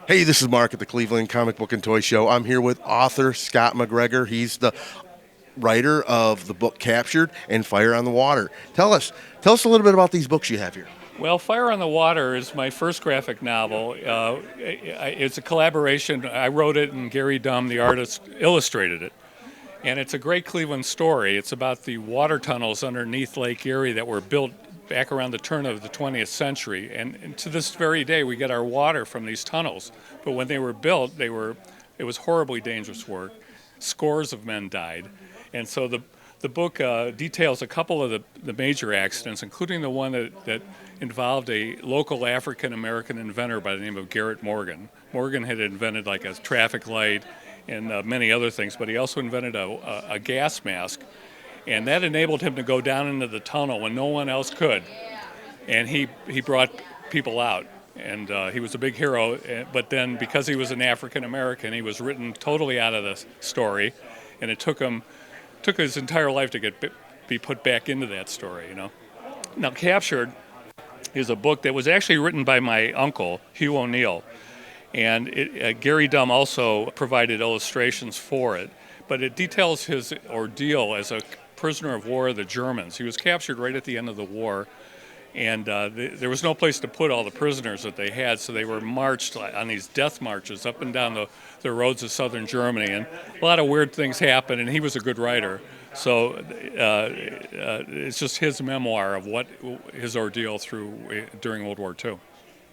Hey, this is Mark at the Cleveland Comic Book and Toy Show. I'm here with author Scott MacGregor. He's the writer of the book Captured and Fire on the Water. Tell us a little bit about these books you have here. Well, Fire on the Water is my first graphic novel. It's a collaboration. I wrote it, and Gary Dumm, the artist, illustrated it. And it's a great Cleveland story. It's about the water tunnels underneath Lake Erie that were built back around the turn of the 20th century. And to this very day, we get our water from these tunnels. But when they were built, it was horribly dangerous work. Scores of men died. And so the book details a couple of the major accidents, including the one that involved a local African-American inventor by the name of Garrett Morgan. Morgan had invented like a traffic light and many other things, but he also invented a gas mask, and that enabled him to go down into the tunnel when no one else could. And he brought people out, and he was a big hero, but then because he was an African-American, he was written totally out of the story, and it took his entire life to be put back into that story, you know. Now, Captured is a book that was actually written by my uncle, Hugh O'Neill, and Gary Dumm also provided illustrations for it, but it details his ordeal as a prisoner of war of the Germans. He was captured right at the end of the war, and there was no place to put all the prisoners that they had, so they were marched on these death marches up and down the roads of southern Germany, and a lot of weird things happened, and he was a good writer. So it's just his memoir of what his ordeal during World War II.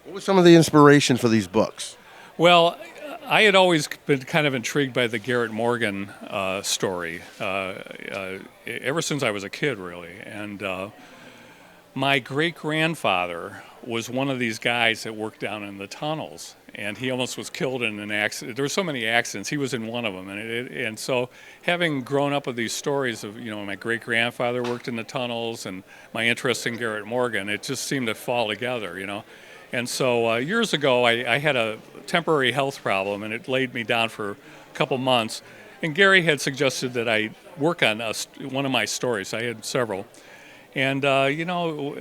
What was some of the inspiration for these books? Well, I had always been kind of intrigued by the Garrett Morgan story ever since I was a kid, really. And my great-grandfather was one of these guys that worked down in the tunnels, and he almost was killed in an accident. There were so many accidents. He was in one of them, and so having grown up with these stories of, you know, my great-grandfather worked in the tunnels and my interest in Garrett Morgan, it just seemed to fall together, you know. And so years ago, I had a temporary health problem, and it laid me down for a couple months. And Gary had suggested that I work on one of my stories. I had several. And, you know,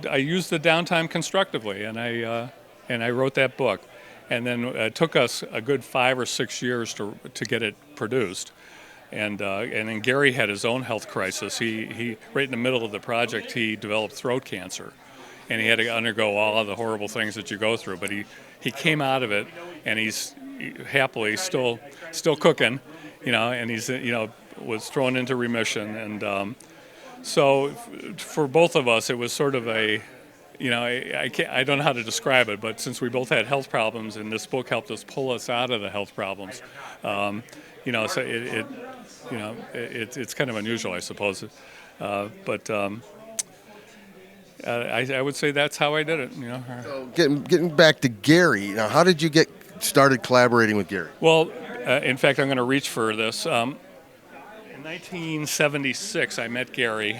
I used the downtime constructively, and I wrote that book. And then it took us a good 5 or 6 years to get it produced. And then Gary had his own health crisis. He right in the middle of the project, he developed throat cancer. And he had to undergo all of the horrible things that you go through. But he came out of it, and he's happily still cooking, you know, and he's, you know, was thrown into remission. And so for both of us, it was sort of a, you know, I don't know how to describe it, but since we both had health problems, and this book helped us pull us out of the health problems, you know, so it's kind of unusual, I suppose. But I would say that's how I did it. You know. So getting back to Gary, now how did you get started collaborating with Gary? Well, in fact, I'm going to reach for this. In 1976, I met Gary,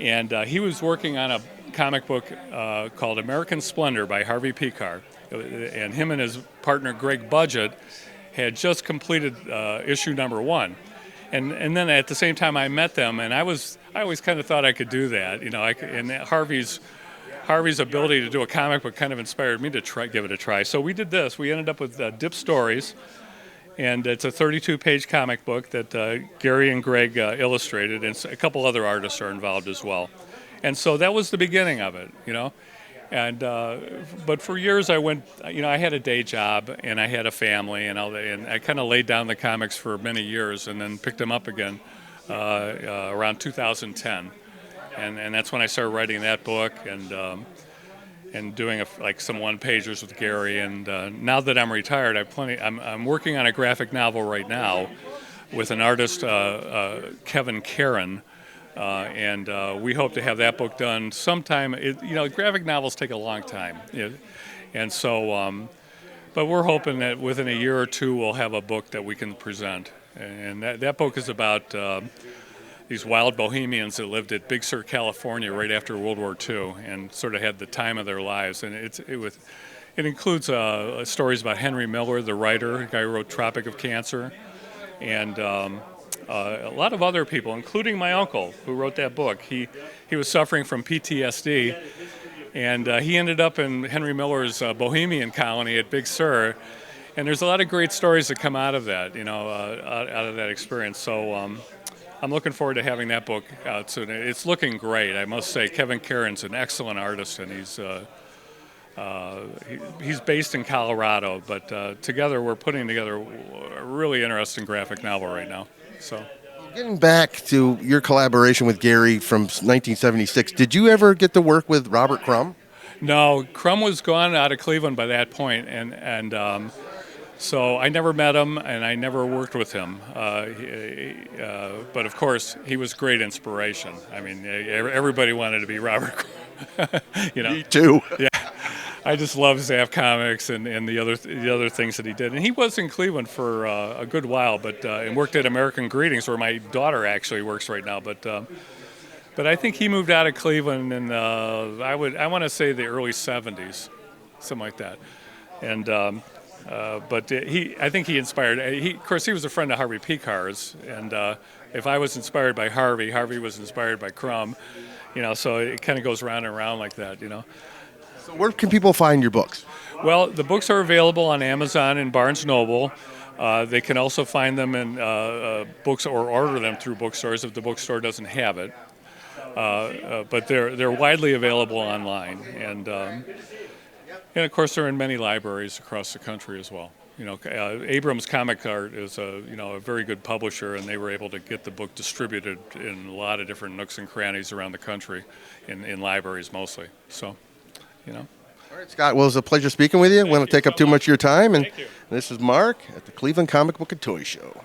and he was working on a comic book called American Splendor by Harvey Pekar, and him and his partner Greg Budget had just completed issue number 1. And then at the same time I met them, and I always kind of thought I could do that, you know. And Harvey's ability to do a comic book kind of inspired me to give it a try. So we did this. We ended up with Dip Stories, and it's a 32-page comic book that Gary and Greg illustrated, and a couple other artists are involved as well. And so that was the beginning of it, you know. And but for years I went, you know, I had a day job and I had a family, and I kind of laid down the comics for many years, and then picked them up again around 2010, and that's when I started writing that book and doing like some one-pagers with Gary. And now that I'm retired, I'm working on a graphic novel right now with an artist, Kevin Caron. And we hope to have that book done sometime. You know, graphic novels take a long time, and so. But we're hoping that within a year or two we'll have a book that we can present. And that book is about these wild bohemians that lived at Big Sur, California, right after World War II, and sort of had the time of their lives. And it includes stories about Henry Miller, the writer, the guy who wrote Tropic of Cancer, and a lot of other people, including my uncle who wrote that book. He was suffering from PTSD, and he ended up in Henry Miller's Bohemian colony at Big Sur, And there's a lot of great stories that come out of that, out of that experience. So I'm looking forward to having that book out soon. It's looking great, I must say. Kevin Caron's an excellent artist, and he's based in Colorado, but together we're putting together a really interesting graphic novel right now. So, Getting back to your collaboration with Gary from 1976, did you ever get to work with Robert Crumb? no, Crumb was gone out of Cleveland by that point, and so I never met him and I never worked with him. But of course, he was great inspiration. I mean, everybody wanted to be Robert Crumb. Me too. Yeah. I just love Zap Comics and the other things that he did. And he was in Cleveland for a good while, but and worked at American Greetings, where my daughter actually works right now. But I think he moved out of Cleveland in I want to say the early '70s, something like that. And but I think he inspired. Of course, he was a friend of Harvey Picar's, and if I was inspired by Harvey, Harvey was inspired by Crumb. So it kind of goes round and round like that. So where can people find your books? Well, the books are available on Amazon and Barnes & Noble. They can also find them in books or order them through bookstores if the bookstore doesn't have it. But they're widely available online, and of course they're in many libraries across the country as well. Abrams Comic Art is a very good publisher, and they were able to get the book distributed in a lot of different nooks and crannies around the country, in libraries mostly. So. All right, Scott. Well, it was a pleasure speaking with you. I want to take up too much of your time. And Thank you. this is Mark at the Cleveland Comic Book and Toy Show.